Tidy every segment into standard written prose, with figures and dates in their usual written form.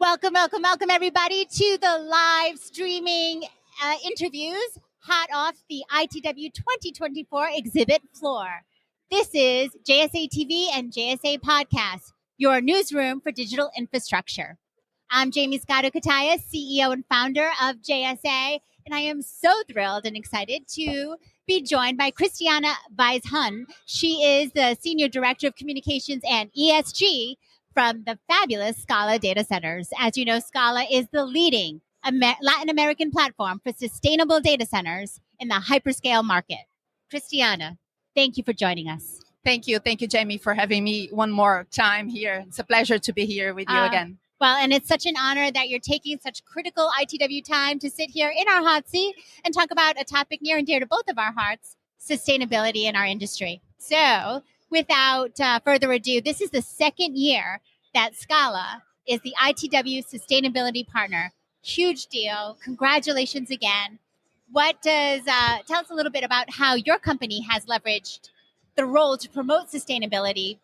Welcome, everybody, to the live streaming interviews hot off the ITW 2024 exhibit floor. This is JSA TV and JSA Podcast, your newsroom for digital infrastructure. I'm Jamie Scotto-Kataya, CEO and founder of JSA, and I am so thrilled and excited to be joined by Christiana Weisshuhn. She is the Senior Director of Communications and ESG from the fabulous Scala data centers. As you know, Scala is the leading Latin American platform for sustainable data centers in the hyperscale market. Christiana, thank you for joining us. Thank you, Jamie, for having me one more time here. It's a pleasure to be here with you again. Well, and it's such an honor that you're taking such critical ITW time to sit here in our hot seat and talk about a topic near and dear to both of our hearts, sustainability in our industry. So, without further ado, this is the second year that Scala is the ITW sustainability partner. Huge deal. Congratulations again. What does tell us a little bit about how your company has leveraged the role to promote sustainability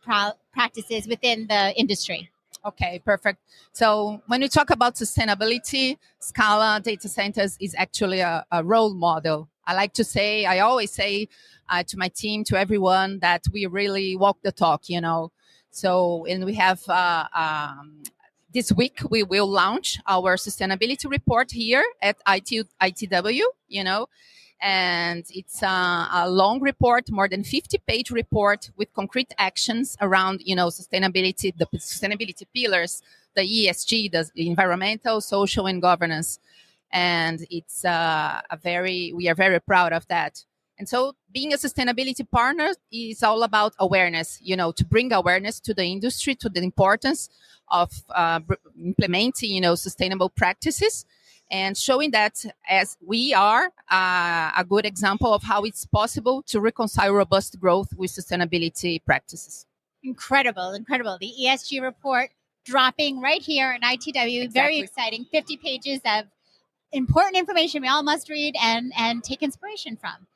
practices within the industry? Okay, perfect. So when we talk about sustainability, Scala Data Centers is actually a role model. I always say to my team, to everyone, that we really walk the talk, So, and we have this week, we will launch our sustainability report here at ITW, and it's a long report, more than 50-page report with concrete actions around, sustainability, the sustainability pillars, the ESG, the environmental, social, and governance. And it's we are very proud of that. And so being a sustainability partner is all about awareness, to bring awareness to the industry, to the importance of implementing, sustainable practices, and showing that as we are a good example of how it's possible to reconcile robust growth with sustainability practices. Incredible. The ESG report dropping right here in ITW. Exactly. Very exciting. 50 pages of important information we all must read and take inspiration from.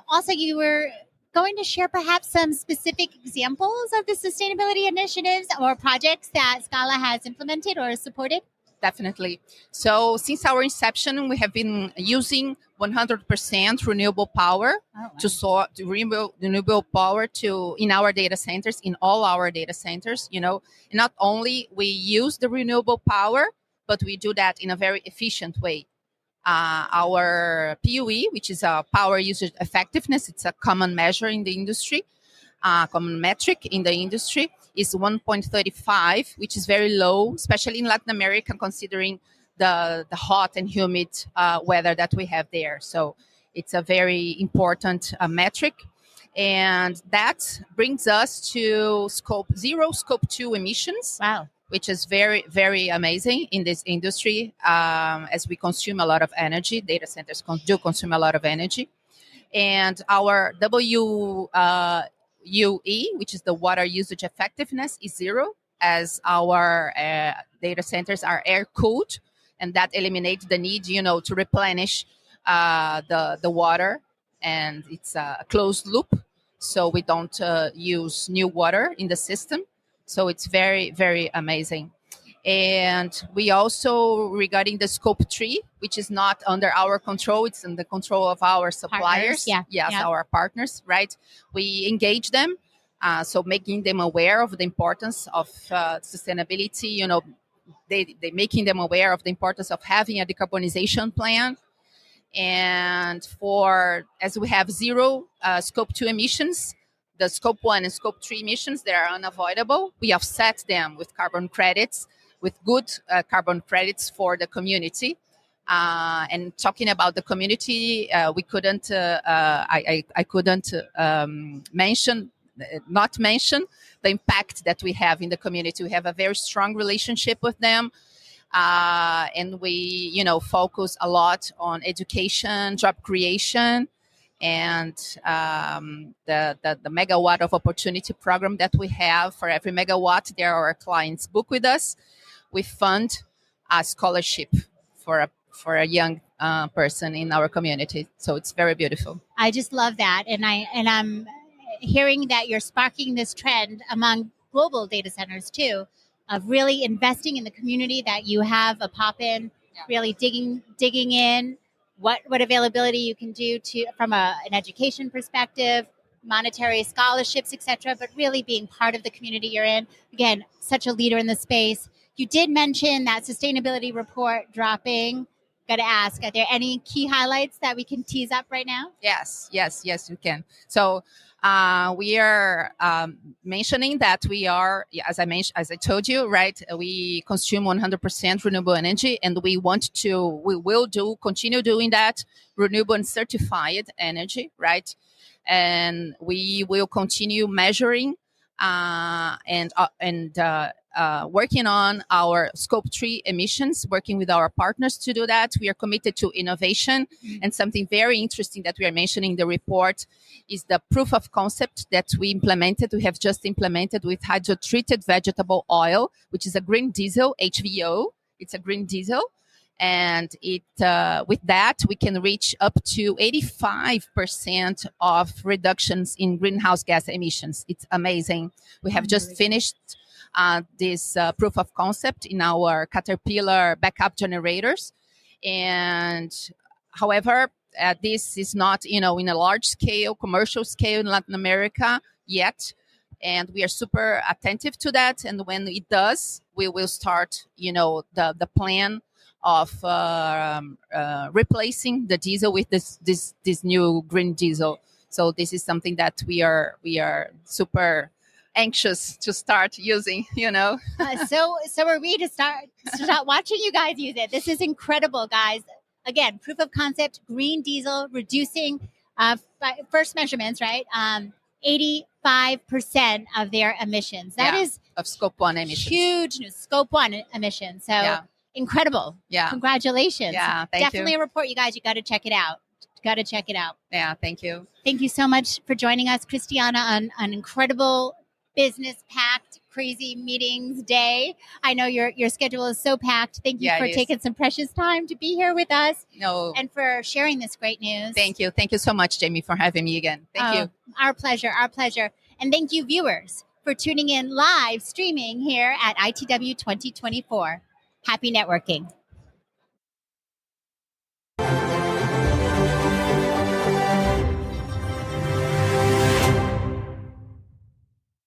Also, you were going to share perhaps some specific examples of the sustainability initiatives or projects that Scala has implemented or supported? Definitely. So since our inception, we have been using 100% renewable power to renewable power in our data centers, in all our data centers, And not only we use the renewable power, but we do that in a very efficient way. Our PUE, which is a power usage effectiveness, it's a common measure in the industry, common metric in the industry, is 1.35, which is very low, especially in Latin America, considering the hot and humid weather that we have there. So it's a very important metric. And that brings us to scope 2 emissions. Wow. Which is very, very amazing in this industry, as we consume a lot of energy. Data centers do consume a lot of energy. And our WUE, which is the water usage effectiveness, is 0, as our data centers are air-cooled, and that eliminates the need, to replenish the water, and it's a closed loop, so we don't use new water in the system. So it's very, very amazing. And we also, regarding the scope 3, which is not under our control, it's in the control of our suppliers. Our partners, right? We engage them, so making them aware of the importance of sustainability. They making them aware of the importance of having a decarbonization plan. And as we have 0 scope 2 emissions, the scope 1 and scope 3 emissions, they are unavoidable. We offset them with carbon credits, with good carbon credits for the community. And talking about the community, we couldn't, I couldn't not mention the impact that we have in the community. We have a very strong relationship with them. And we, focus a lot on education, job creation, and the megawatt of opportunity program that we have. For every megawatt there our clients book with us, we fund a scholarship for a young person in our community. So it's very beautiful. I just love that, and I'm hearing that you're sparking this trend among global data centers too, really investing in the community that you have a pop in, really digging in what availability you can do to from an education perspective, monetary scholarships, etc. But really being part of the community you're in. Again, such a leader in the space. You did mention that sustainability report dropping. Got to ask, are there any key highlights that we can tease up right now? Yes, you can. So we are mentioning that we are, as I told you, right? We consume 100% renewable energy, and we will continue doing that renewable and certified energy, right? And we will continue measuring and working on our scope 3 emissions, working with our partners to do that. We are committed to innovation. And something very interesting that we are mentioning in the report is the proof of concept that we have just implemented with hydrotreated vegetable oil, which is a green diesel, HVO. It's a green diesel. And with that, we can reach up to 85% of reductions in greenhouse gas emissions. It's amazing. We have just finished this proof of concept in our Caterpillar backup generators. And however, this is not, in a large scale, commercial scale in Latin America yet. And we are super attentive to that. And when it does, we will start, the plan of replacing the diesel with this new green diesel. So this is something that we are super anxious to start using. So are we to start watching you guys use it. This is incredible, guys. Again, proof of concept, green diesel, reducing first measurements, right? 85% of their emissions. That is of scope 1 emissions. Huge scope 1 emissions. So incredible. Yeah. Congratulations. Yeah, Definitely you. a report, you guys. You got to check it out. Yeah, thank you. Thank you so much for joining us, Christiana, on an incredible business-packed, crazy meetings day. I know your schedule is so packed. Thank you for taking some precious time to be here with us. No. And for sharing this great news. Thank you. Thank you so much, Jamie, for having me again. Thank you. Our pleasure. And thank you, viewers, for tuning in live streaming here at ITW 2024. Happy networking.